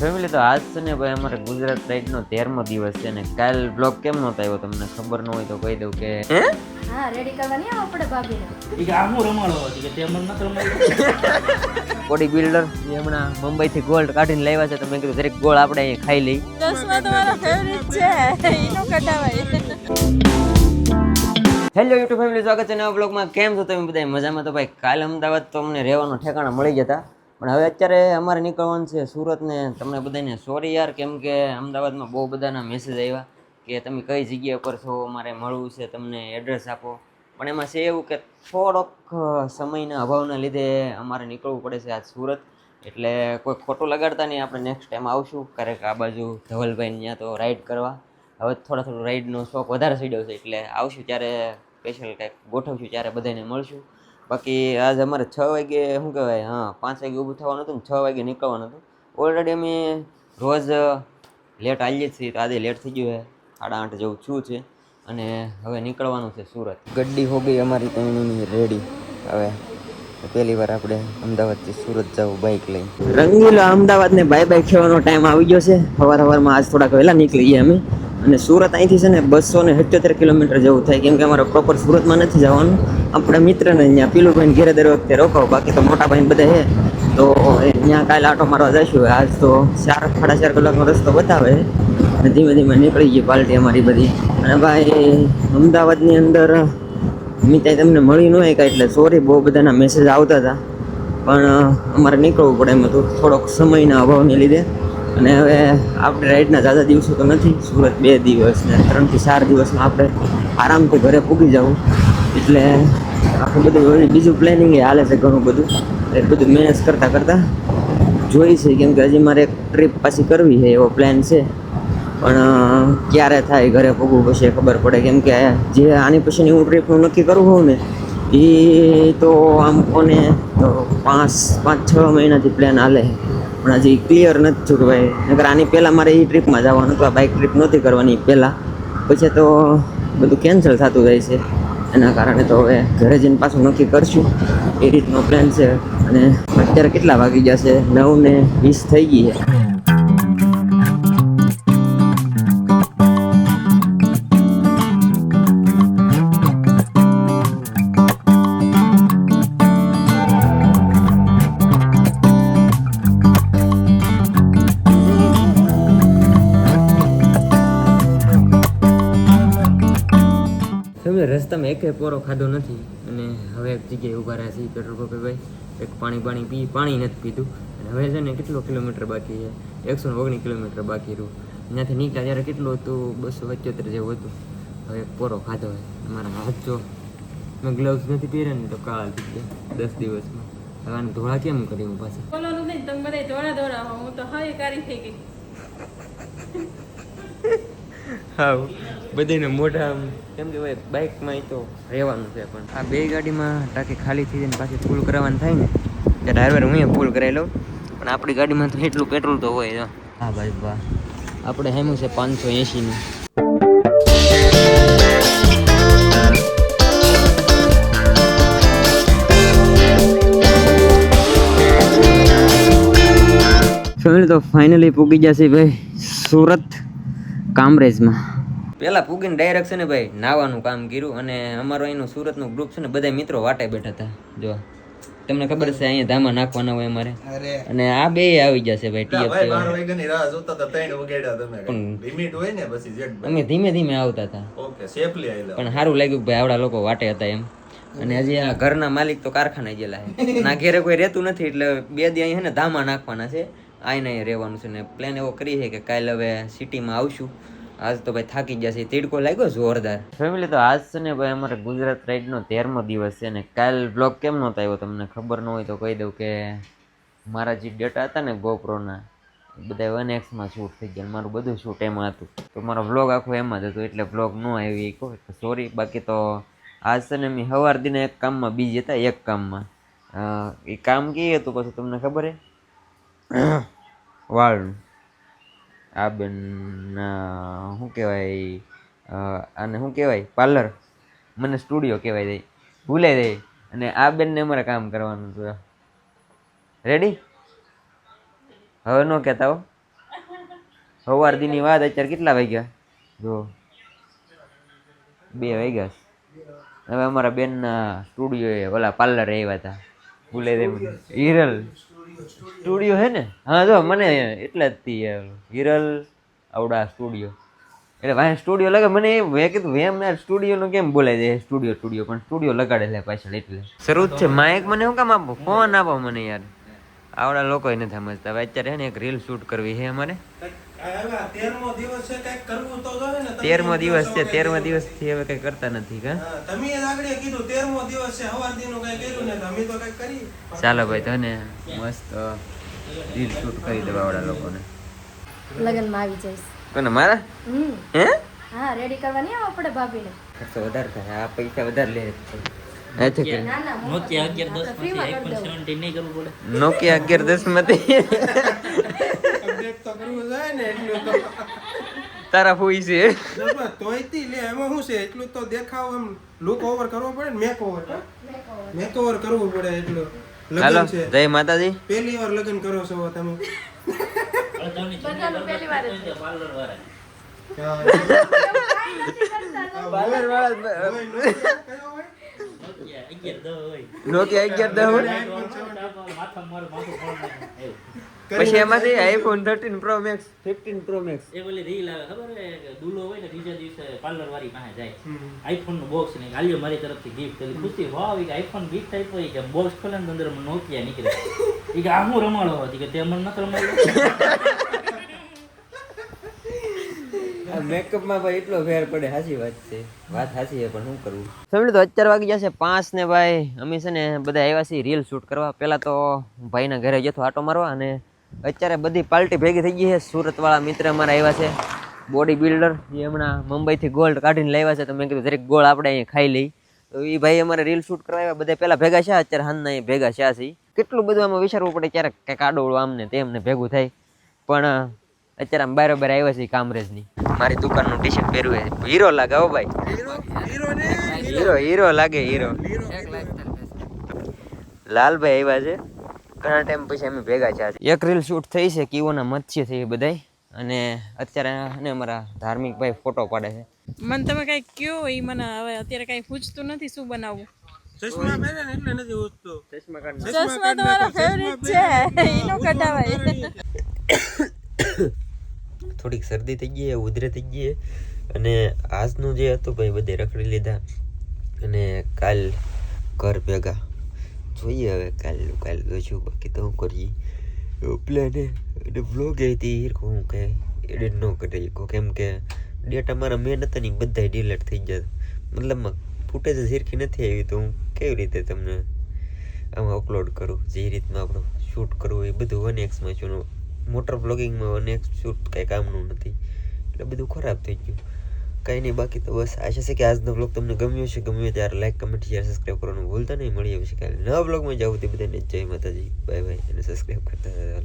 Family તો આજ છે ને ભાઈ અમારે ગુજરાત રાઈડનો 13મો દિવસ છે ને કાલ બ્લોગ કેમ નહોતો આવ્યો તમને ખબર ન હોય તો કહી દઉં કે હા રેડી કરવાની આપણે ભાભીને ઈ કે આ હું રમાડો હતી કે તે મને નથી રમાડ્યું. બોડી બિલ્ડર જે હમણાં મુંબઈથી ગોલ્ડ કાઢીને લાવ્યા છે તો મેં કીધું દરેક ગોળ આપણે અહીં ખાઈ લઈ. ચશ્મા તો મારા ફેવરિટ છે ઈનો કઢાવાય. હેલો યુટ્યુબ ફેમિલી, સ્વાગત છે નવા બ્લોગમાં. કેમ છો તમે બધા? મજામાં? તો ભાઈ કાલે અમદાવાદ તો અમને રહેવાનું ઠેકાણા મળી જતા, પણ હવે અત્યારે અમારે નીકળવાનું છે સુરત ને. તમને બધાને સોરી યાર, કેમ કે અમદાવાદમાં બહુ બધાના મેસેજ આવ્યા કે તમે કઈ જગ્યા પર છો, મારે મળવું છે, તમને એડ્રેસ આપો. પણ એમાં છે એવું કે થોડોક સમયના અભાવના લીધે અમારે નીકળવું પડે છે આજ સુરત. એટલે કોઈ ખોટું લગાડતા નહીં, આપણે નેક્સ્ટ ટાઈમ આવશું ક્યારેક આ બાજુ ધવલભાઈ ત્યાં તો રાઈડ કરવા. હવે થોડું રાઈડનો શોખ વધારે ચડ્યો છે એટલે આવશું ત્યારે સ્પેશિયલ કંઈક ગોઠવશું, ત્યારે બધાને મળશું. બાકી આજ અમારે 6 વાગે શું કહેવાય, 5 વાગે ઊભું થવાનું હતું ને 6 વાગે નીકળવાનું હતું. ઓલરેડી અમે રોજ લેટ આવીએ છીએ, તો આજે લેટ થઈ ગયું છે, 8:30 જેવું થયું છે. અને હવે નીકળવાનું છે સુરત. ગड्डी હો ગઈ અમારી ત્રણની રેડી. હવે પહેલી વાર આપણે અમદાવાદથી સુરત જવું બાઇક લઈ. રંગીલા અમદાવાદને બાય બાય કહેવાનો ટાઈમ આવી ગયો છે. સવારમાં આજ થોડાક વહેલા નીકળી ગયા અમે. અને સુરત અહીંથી છે ને 277 કિલોમીટર જેવું થાય, કેમ કે અમારે પ્રોપર સુરતમાં નથી જવાનું. આપણા મિત્રને અહીંયા પીલુભાઈને ઘેરે દર વખતે રોકાવ, બાકી તો મોટા ભાઈ બધા છે તો ત્યાં કાલે આટો મારવા જઈશું. આજ તો 4-4.5 કલાકનો રસ્તો બતાવે અને ધીમે ધીમે નીકળી ગઈ પાર્ટી અમારી બધી. અને ભાઈ અમદાવાદની અંદર મિતાઈ તમને મળી ન હોય કાંઈ, એટલે સોરી, બહુ બધાના મેસેજ આવતા હતા, પણ અમારે નીકળવું પડે એમ હતું થોડોક સમયના અભાવને લીધે. અને હવે આપણે રાઈડના ઝાઝા દિવસો તો નથી, સુરત 2 દિવસ ને 3 થી 4 દિવસમાં આપણે આરામથી ઘરે પૂગી જવું. એટલે આખું બધું બીજું પ્લાનિંગ એ હાલે છે ઘણું બધું. એ બધું મેનેજ કરતાં જોઈ છે, કેમ કે હજી મારે એક ટ્રીપ પાછી કરવી છે એવો પ્લાન છે. પણ ક્યારે થાય ઘરે પૂગવું પછી ખબર પડે, કેમ કે જે આની પછીની હું ટ્રીપનું નક્કી કરું હોઉં ને એ તો આમ કોને 5-6 મહિનાથી પ્લાન હાલે, પણ હજી ક્લિયર નથી થયું ભાઈ. નકર આની પહેલાં મારે એ ટ્રીપમાં જવાનું હતું, આ બાઇક ટ્રીપ નહોતી કરવાની પહેલાં. પછી તો બધું કેન્સલ થતું જાય છે, એના કારણે તો હવે ઘરે જઈને પાછું નક્કી કરશું એ રીતનો પ્લાન છે. અને અત્યારે કેટલા વાગી ગયા છે? 9:20 થઈ ગઈ છે. રસ્તામાં એકે પોરો ખાધો નથી અને હવે એક જગ્યાએ ઊભા રહ્યા છીએ પેટ્રોલ પંપે. ભાઈ એક પાણી નથી પીધું. અને હવે છે ને કેટલો કિલોમીટર બાકી છે? 119 કિલોમીટર બાકી રહ્યું. ત્યાંથી નીકળ્યા ત્યારે કેટલું હતું? 275 જેવું હતું. હવે એક પોરો ખાધો હોય. મારા હાથ જો, મેં ગ્લવ્સ નથી પહેર્યા ને તો કાળા થઈ ગયા 10 દિવસમાં. હવે આને ધોળા કેમ કરી હું પાછા? બોલવાનું નહીં, તમે બધા ધોળા હો, હું તો હાય કારી થઈ ગઈ. હા, બધાને મોઢા કેમ કે ભાઈ બાઇકમાં તો રહેવાનું છે, પણ આ 2 ગાડીમાં ટાંકી ખાલી થઈ જાય ને પાછી ફૂલ કરાવવાનું થાય ને ત્યારે ડ્રાઈવર હું ફૂલ કરાવી લઉં. પણ આપણી ગાડીમાં તો એટલું પેટ્રોલ તો હોય. હા ભાઈ વાહ, આપણે હેમું છે 580નું. ફેમિલી તો ફાઇનલી પૂગી જશે ભાઈ સુરત કામરેજમાં. પહેલાં પૂગીને ડાયરેક્ટ છે ને ભાઈ નાવાનું કામ કર્યું. અને અમારો અહીંનું સુરતનું ગ્રુપ છે ને બધા મિત્રો વાટે બેઠા હતા. જો તમને ખબર છે અહીંયા ધામા નાખવાના હોય અમારે, અને આ બે આવી જશે ભાઈ ટીએફ. અમે ધીમે ધીમે આવતા હતા, પણ સારું લાગ્યું ભાઈ આવડા લોકો વાટે હતા એમ. અને હજી આ ઘરના માલિક તો કારખાને ગયેલા છે, ના ઘેરે કોઈ રહેતું નથી, એટલે 2 દી અહીં છે ને ધામા નાખવાના છે. આઈને અહીં રહેવાનું છે ને પ્લાન એવો કરી છે કે કાલે હવે સિટીમાં આવશું. આજ તો ભાઈ થાકી ગયા છે, તીડકો લાગ્યો જોરદાર. ફેમિલી તો આજ છે ને ભાઈ અમારે ગુજરાત રાઈડનો 13મો દિવસ છે ને કાલ બ્લોગ કેમ નહોતો આવ્યો તમને ખબર ન હોય તો કહી દઉં કે મારા જે ડેટા હતા ને GoProના બધા 1xમાં શૂટ થઈ ગયા. મારું બધું શૂટ એમાં હતું, તો મારો બ્લોગ આખો એમાં જ હતો, એટલે બ્લોગ ન આવી કહો સોરી. બાકી તો આજ છે ને મેં સવાર દિને એક કામમાં બીજી હતા, એક કામમાં એ કામ કઈ હતું પછી તમને ખબર હે? વાળનું આ બેન શું કહેવાય, આને શું કહેવાય, પાર્લર, મને સ્ટુડિયો કહેવાય દે, ભૂલાઈ દે. અને આ બેનને અમારે કામ કરવાનું હતું. રેડી? હવે ન કહેતા હો, સવાર દીની વાત અત્યારે કેટલા વાગ્યા જો 2 વાગ્યા છે. હવે અમારા બેનના સ્ટુડિયો ઓલા પાર્લર આવ્યા હતા બોલે હિરલ સ્ટુડિયો હે ને હા જો મને એટલે જ થી હિરલ આવડા સ્ટુડિયો એટલે ભાઈ સ્ટુડિયો લગે મને મેં કીધું એમ ને સ્ટુડિયોનું કેમ બોલાય છે સ્ટુડિયો પણ સ્ટુડિયો લગાડેલા પાછળ એટલે શરૂ જ છે માઇક મને શું કામ આપો ફોન આપો મને યાર આવડા લોકો નથી સમજતા હવે અત્યારે હે ને એક રીલ શૂટ કરવી છે અમારે 13મો દિવસ છે 13મા દિવસથી હવે કઈ કરતા નથી કા તમે આગળ કીધું 13મો દિવસ છે હવાર દીનું કઈ કર્યું ને અમે તો કઈ કરી ચાલો ભાઈ તને મસ્ત રીલ શૂટ કરી દેવા આવડા લોકોને લગનમાં આવી જઈશ કોને મારા હે હા રેડી કરવાની આવો પડે ભાભીને ખર્ચો વધારે થાય આ પૈસા વધારે લે ના ના નોકિયા 1110 માંથી iPhone 17 નહીં કરવું પડે નોકિયા 1110 માંથી અપડેટ તો કરવું જોઈએ ને એટલું તો તારા ફોઈ છે તોયથી લે એમાં શું છે એટલું તો દેખાવ એમ લુક ઓવર કરવો પડે ને મેક ઓવર કરવું પડે એટલું હાલો લગન છે જય માતાજી પહેલી વાર લગન કરો છો તમે બધાનું પહેલી વાર જ છે. પાર્લર વાળા પાર્લર વાળા નોકિયા 1110 હોય નોકિયા 1110 હોય માથા મારું માથું ફોન એવું પછી એમાંથી iPhone 13 pro max 15 pro max એ બોલી રીલ આવે ખબર હે કે દુલો હોય ને ત્રીજા દિવસે પાર્લર વાળી પાસે જાય આઈફોન નું બોક્સ ને આલ્યો મારી તરફથી ગિફ્ટ એટલે ખુશી વાવ કે આઈફોન ગિફ્ટ આપ્યો કે બોક્સ ખોલે ને અંદર નોકિયા નીકળે ઈ કે આ હું રમાડો હતી કે તે મને ન રમાડ્યો મેકઅપ માં ભાઈ એટલો ફેર પડે સાચી વાત છે વાત સાચી છે પણ શું કરવું સમજો તો અત્યારે વાગી જશે 5 ને ભાઈ અમે છે ને બધા આવ્યા છીએ રીલ શૂટ કરવા પહેલા તો ભાઈના ઘરે જતો આટો મારવા અને અત્યારે બધી પાર્ટી ભેગી થઈ ગઈ છે સુરત વાળા મિત્ર અમારા આવ્યા છે બોડી બિલ્ડર જે હમણાં મુંબઈથી ગોલ્ડ કાઢીને લાવ્યા છે તો મેં કીધું દરેક ગોળ આપણે અહીંયા ખાઈ લઈ તો એ ભાઈ અમારે રીલ શૂટ કરવા આવ્યા બધા પહેલા ભેગા છે અત્યારે હાલના અહીંયા ભેગા છે કેટલું બધું આમાં વિચારવું પડે ક્યારેક કંઈક આડોળું આમને તેમને ભેગું થાય પણ અત્યારે આમ બરાબર આવ્યા છે કામરેજની મારી દુકાનનું ટી શર્ટ પહેરવું હીરો લાગે હો ભાઈ હીરો લાગે હીરો લાલભાઈ આવ્યા છે ઘણા ટાઈમ પછી અમે ભેગા છે એક રીલ શૂટ થઈ છે કીઓના મત્સ્ય છે એ બધાય અને અત્યારે અને અમારા ધાર્મિક ભાઈ ફોટો પાડે છે મને તમે કઈ કયો એ મને હવે અત્યારે કઈ પૂછતું નથી શું બનાવવું ચશ્મા પહેરે ને એટલે નથી ઉઠતો ચશ્મા તો મારા ફેવરિટ છે એનો કઢાવાય થોડીક શરદી થઈ ગઈ ઉધરે થઈ ગઈ અને આજનું જે હતું ભાઈ બધે રખડી લીધા અને કાલ ઘર ભેગા જોઈએ હવે કાલ જોઈશું બાકી તો હું કરીએ પ્લાન અને બ્લોગ હતી હું કે એડિટ ન કરી શકો કેમ કે ડેટા મારા મેન હતા ને બધા ડિલીટ થઈ જતા મતલબમાં ફૂટેજ ઝીરખી નથી આવી તો હું કેવી રીતે તમને આમાં અપલોડ કરું જે રીતના આપણું શૂટ કરવું એ બધું 1x છું મોટર બ્લોગિંગમાં 1x શૂટ કંઈ કામનું નથી એટલે બધું ખરાબ થઈ ગયું કંઈ નહીં બાકી તો બસ આશા છે કે આજનો બ્લોગ તમને ગમ્યો છે ગમ્યો ત્યારે લાઈક કમેન્ટ શેર સબસ્ક્રાઈબ કરવાનું ભૂલતા નહીં મળી આવશે કાલે નવા બ્લોગમાં જાવ તે બધાને જય માતાજી બાય બાય અને સબસ્ક્રાઈબ કરતા